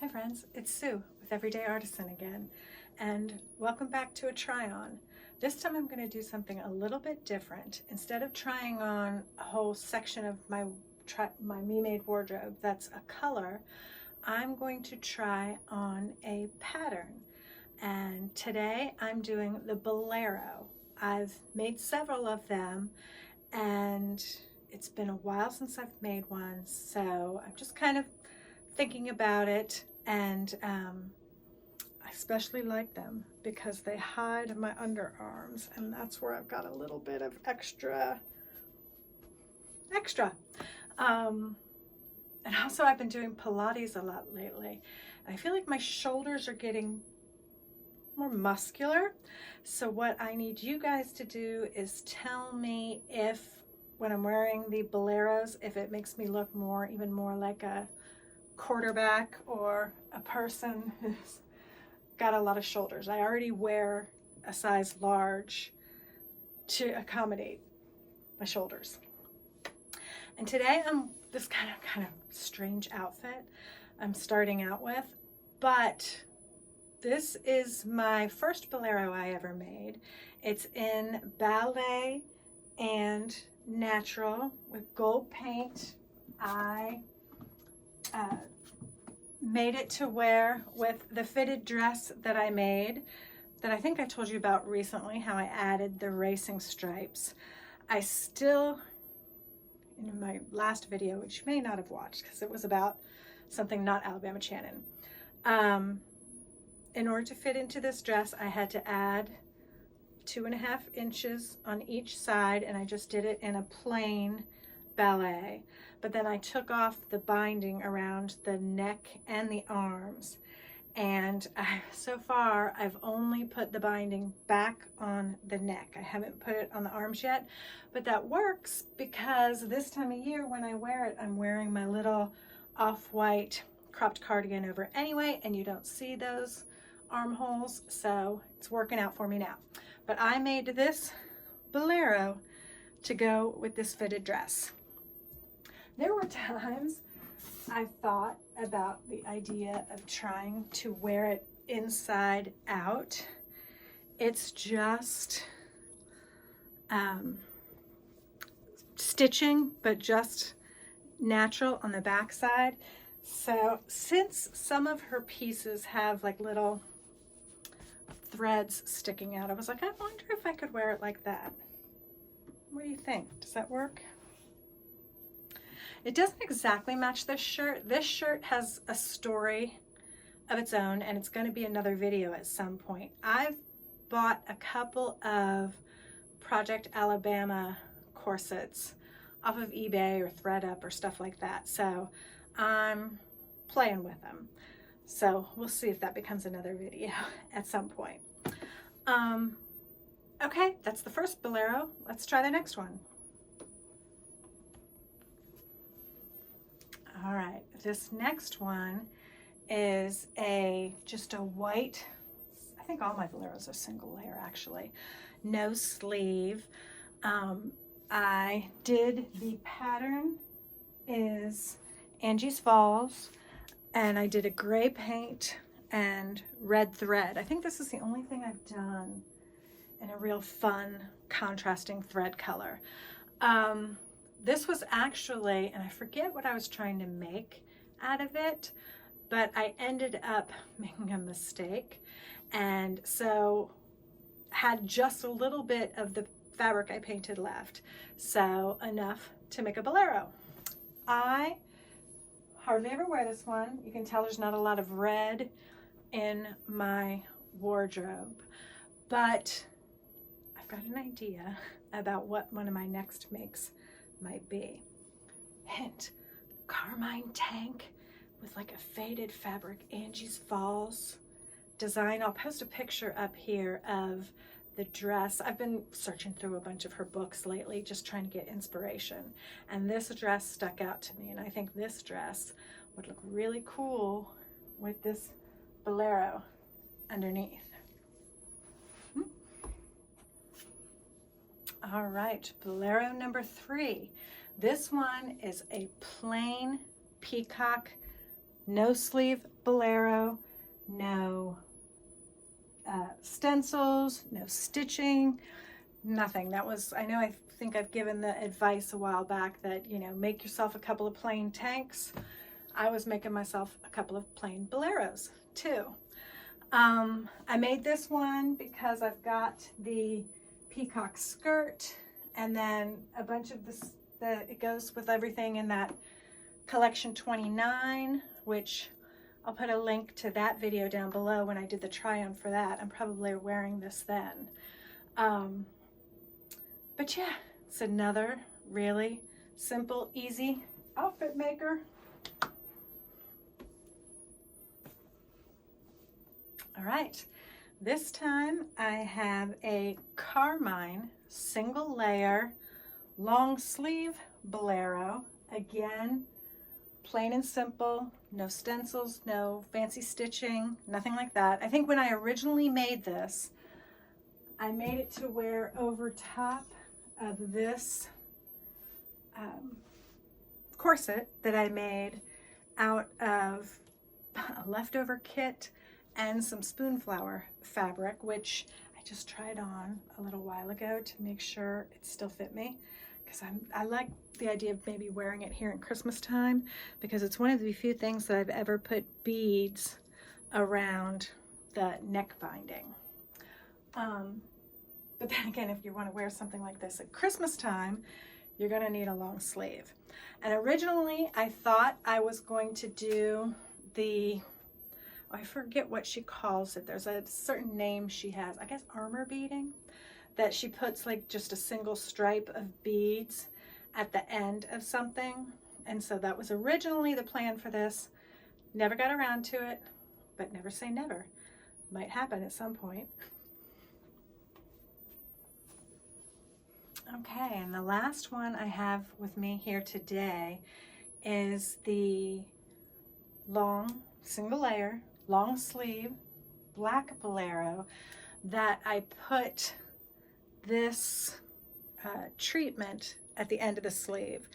Hi friends, it's Sue with Everyday Artisan again, and welcome back to a try-on. This time I'm going to do something a little bit different. Instead of trying on a whole section of my me-made wardrobe that's a color, I'm going to try on a pattern. And today I'm doing the Bolero. I've made several of them, and it's been a while since I've made one, so I'm just kind of thinking about it, and I especially like them because they hide my underarms, and that's where I've got a little bit of extra. And also I've been doing Pilates a lot lately, and I feel like my shoulders are getting more muscular. So what I need you guys to do is tell me if, when I'm wearing the Boleros, if it makes me look even more like a quarterback or a person who's got a lot of shoulders. I already wear a size large to accommodate my shoulders. And today I'm this kind of strange outfit I'm starting out with, but this is my first Bolero I ever made. It's in ballet and natural with gold paint. I made it to wear with the fitted dress that I made, that I think I told you about recently, how I added the racing stripes. I still, in my last video, which you may not have watched because it was about something not Alabama Chanin, in order to fit into this dress, I had to add 2.5 inches on each side, and I just did it in a plain ballet. But then I took off the binding around the neck and the arms, and so far I've only put the binding back on the neck. I haven't put it on the arms yet, but that works because this time of year when I wear it, I'm wearing my little off-white cropped cardigan over it anyway, and you don't see those armholes, so it's working out for me now. But I made this Bolero to go with this fitted dress. There were times I thought about the idea of trying to wear it inside out. It's just stitching, but just natural on the back side. So since some of her pieces have like little threads sticking out, I was like, I wonder if I could wear it like that. What do you think? Does that work? It doesn't exactly match this shirt. This shirt has a story of its own, and it's going to be another video at some point. I've bought a couple of Project Alabama corsets off of eBay or ThreadUp or stuff like that, so I'm playing with them. So we'll see if that becomes another video at some point. Okay, that's the first Bolero. Let's try the next one. All right, this next one is just a white, I think all my Boleros are single layer actually, no sleeve. I did the pattern is Angie's Falls, and I did a gray paint and red thread. I think this is the only thing I've done in a real fun contrasting thread color. This was actually, and I forget what I was trying to make out of it, but I ended up making a mistake, and so had just a little bit of the fabric I painted left, so enough to make a Bolero. I hardly ever wear this one. You can tell there's not a lot of red in my wardrobe, but I've got an idea about what one of my next makes might be. Hint, carmine tank with like a faded fabric, Angie's Falls design. I'll post a picture up here of the dress. I've been searching through a bunch of her books lately, just trying to get inspiration, and this dress stuck out to me, and I think this dress would look really cool with this Bolero underneath. All right, Bolero number 3. This one is a plain peacock no sleeve Bolero, no stencils, no stitching, nothing. That was, I think I've given the advice a while back that, you know, make yourself a couple of plain tanks. I was making myself a couple of plain Boleros too. I made this one because I've got the peacock skirt and then a bunch of this, it goes with everything in that collection 29, which I'll put a link to that video down below when I did the try on for that. I'm probably wearing this then. But yeah, it's another really simple, easy outfit maker. All right, this time I have a carmine single layer long sleeve Bolero. Again, plain and simple, no stencils, no fancy stitching, nothing like that. I think when I originally made this, I made it to wear over top of this corset that I made out of a leftover kit and some spoonflower fabric, which I just tried on a little while ago to make sure it still fit me, because I like the idea of maybe wearing it here in Christmas time, because it's one of the few things that I've ever put beads around the neck binding. But then again, if you want to wear something like this at Christmas time, you're going to need a long sleeve. And originally I thought I was going to do the, I forget what she calls it. There's a certain name she has, I guess armor beading, that she puts like just a single stripe of beads at the end of something. And so that was originally the plan for this. Never got around to it, but never say never. Might happen at some point. Okay, and the last one I have with me here today is the long single layer, long sleeve, black Bolero that I put this treatment at the end of the sleeve.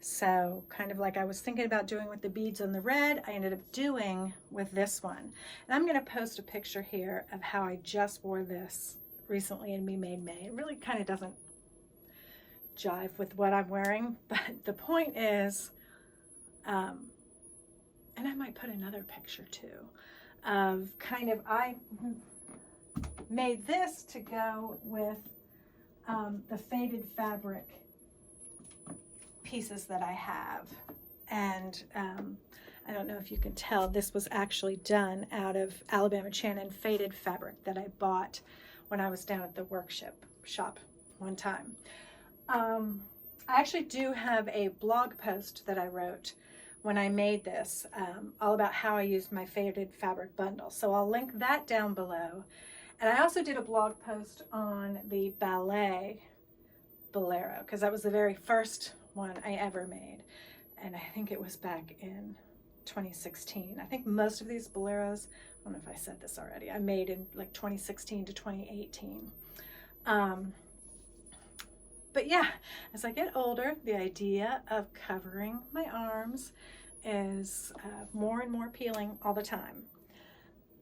So kind of like I was thinking about doing with the beads on the red, I ended up doing with this one. And I'm gonna post a picture here of how I just wore this recently in Me Made May. It really kind of doesn't jive with what I'm wearing, but the point is, and I might put another picture too, of kind of, I made this to go with the faded fabric pieces that I have. And I don't know if you can tell, this was actually done out of Alabama Chanin faded fabric that I bought when I was down at the workshop one time. I actually do have a blog post that I wrote when I made this, all about how I used my faded fabric bundle. So I'll link that down below. And I also did a blog post on the ballet Bolero, because that was the very first one I ever made. And I think it was back in 2016. I think most of these Boleros, I don't know if I said this already, I made in like 2016 to 2018. But yeah, as I get older, the idea of covering my arms is more and more appealing all the time.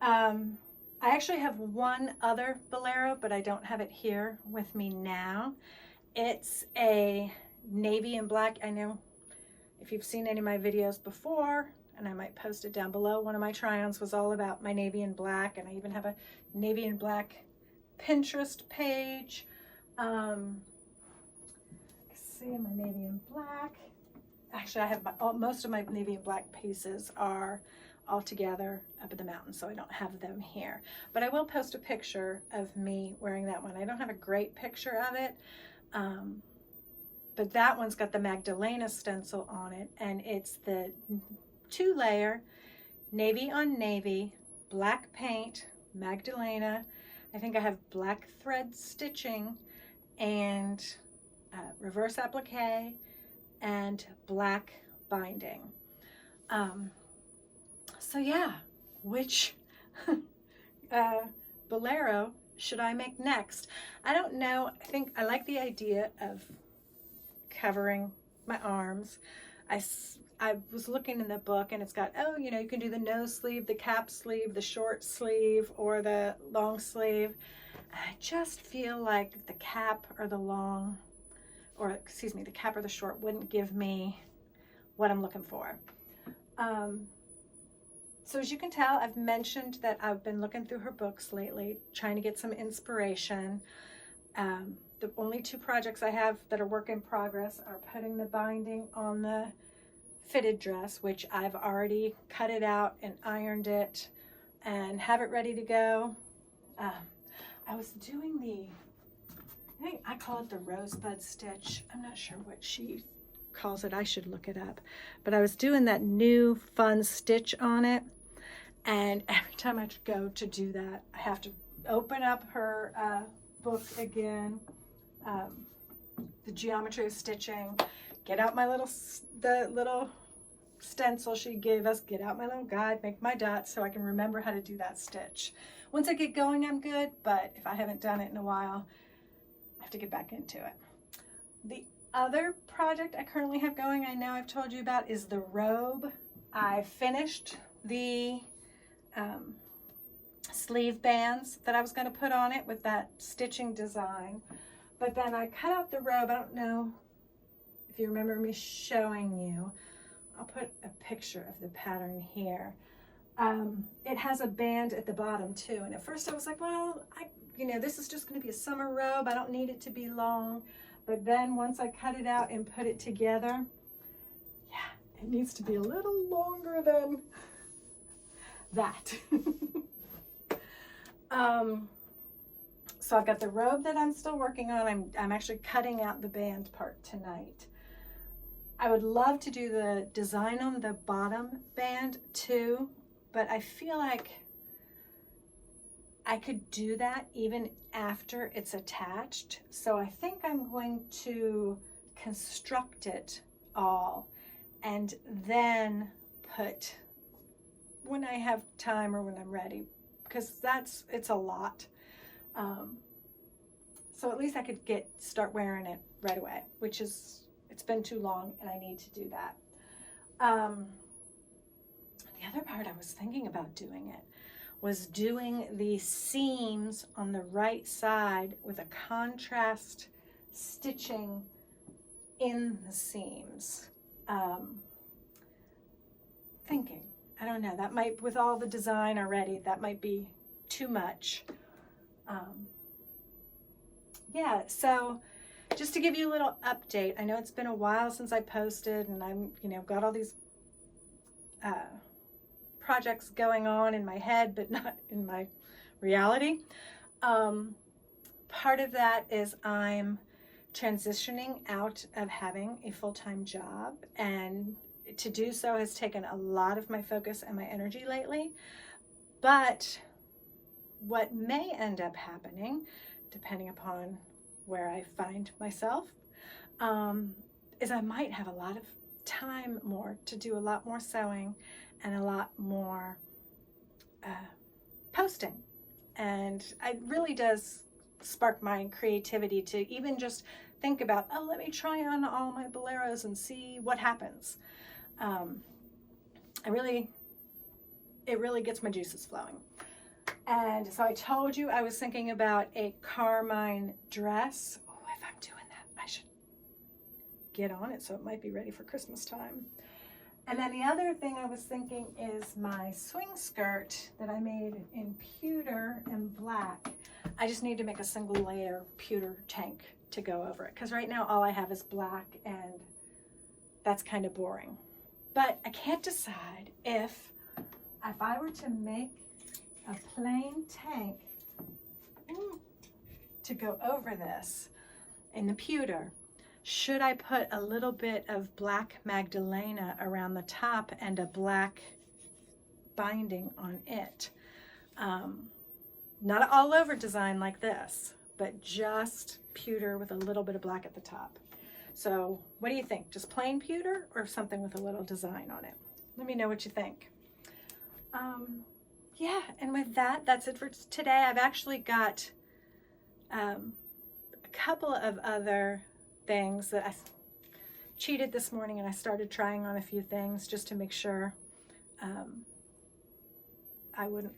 I actually have one other Bolero, but I don't have it here with me now. It's a navy and black. I know if you've seen any of my videos before, and I might post it down below, one of my try-ons was all about my navy and black, and I even have a navy and black Pinterest page. See my navy and black. Actually, I have most of my navy and black pieces are all together up in the mountains, so I don't have them here. But I will post a picture of me wearing that one. I don't have a great picture of it, but that one's got the Magdalena stencil on it, and it's the 2-layer navy on navy, black paint, Magdalena. I think I have black thread stitching and reverse applique and black binding. So yeah, which Bolero should I make next? I don't know. I think I like the idea of covering my arms. I was looking in the book and it's got, oh, you know, you can do the no sleeve, the cap sleeve, the short sleeve, or the long sleeve. I just feel like the cap or the long, or excuse me, the cap or the short wouldn't give me what I'm looking for. So as you can tell, I've mentioned that I've been looking through her books lately, trying to get some inspiration. The only 2 projects I have that are work in progress are putting the binding on the fitted dress, which I've already cut it out and ironed it and have it ready to go. I was doing I think I call it the rosebud stitch. I'm not sure what she calls it. I should look it up. But I was doing that new fun stitch on it. And every time I go to do that, I have to open up her book again, the geometry of stitching, get out my the little stencil she gave us, get out my little guide, make my dots so I can remember how to do that stitch. Once I get going, I'm good, but if I haven't done it in a while, I have to get back into it. The other project I currently have going, I know I've told you about, is the robe. I finished the sleeve bands that I was going to put on it with that stitching design, but then I cut out the robe. I don't know if you remember me showing you. I'll put a picture of the pattern here. It has a band at the bottom too, and at first I was like, well, you know, this is just going to be a summer robe, I don't need it to be long. But then once I cut it out and put it together, yeah, it needs to be a little longer than that. So I've got the robe that I'm still working on. I'm actually cutting out the band part tonight. I would love to do the design on the bottom band too, but I feel like I could do that even after it's attached. So I think I'm going to construct it all and then put when I have time or when I'm ready, because it's a lot. So at least I could start wearing it right away, which is, it's been too long and I need to do that. The other part I was thinking about doing it was doing the seams on the right side with a contrast stitching in the seams. Thinking, I don't know, that might, with all the design already, that might be too much. Yeah, so just to give you a little update, I know it's been a while since I posted, and I'm, you know, got all these projects going on in my head, but not in my reality. Part of that is I'm transitioning out of having a full-time job, and to do so has taken a lot of my focus and my energy lately. But what may end up happening, depending upon where I find myself, is I might have a lot of time more to do a lot more sewing and a lot more posting. And it really does spark my creativity to even just think about, oh, let me try on all my Boleros and see what happens. It really gets my juices flowing. And so I told you I was thinking about a carmine dress. Oh, if I'm doing that, I should get on it so it might be ready for Christmas time. And then the other thing I was thinking is my swing skirt that I made in pewter and black. I just need to make a single layer pewter tank to go over it, because right now all I have is black and that's kind of boring. But I can't decide if I were to make a plain tank to go over this in the pewter, should I put a little bit of black Magdalena around the top and a black binding on it? Not an all over design like this, but just pewter with a little bit of black at the top. So what do you think? Just plain pewter or something with a little design on it? Let me know what you think. Yeah, and with that, that's it for today. I've actually got a couple of other things that cheated this morning and I started trying on a few things just to make sure I wouldn't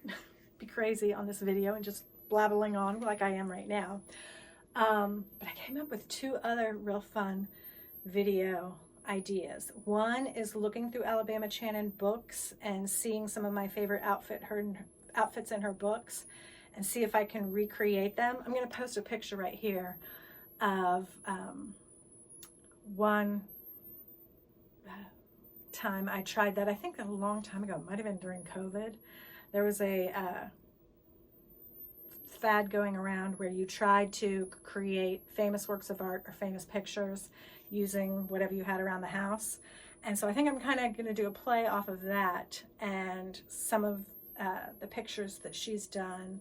be crazy on this video and just blabbling on like I am right now. But I came up with 2 other real fun video ideas. One is looking through Alabama Chanin books and seeing some of my favorite outfits in her books and see if I can recreate them. I'm going to post a picture right here of one time I tried that. I think a long time ago, it might have been during COVID. There was a fad going around where you tried to create famous works of art or famous pictures using whatever you had around the house. And so I think I'm kind of going to do a play off of that, and some of the pictures that she's done,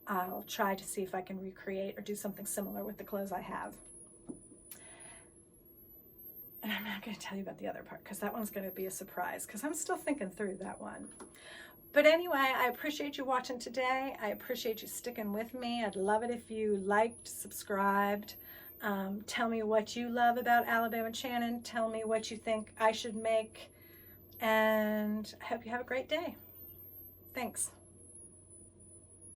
I'll try to see if I can recreate or do something similar with the clothes I have. And I'm not going to tell you about the other part because that one's going to be a surprise because I'm still thinking through that one. But anyway, I appreciate you watching today. I appreciate you sticking with me. I'd love it if you liked, subscribed. Tell me what you love about Alabama Chanin. Tell me what you think I should make. And I hope you have a great day. Thanks.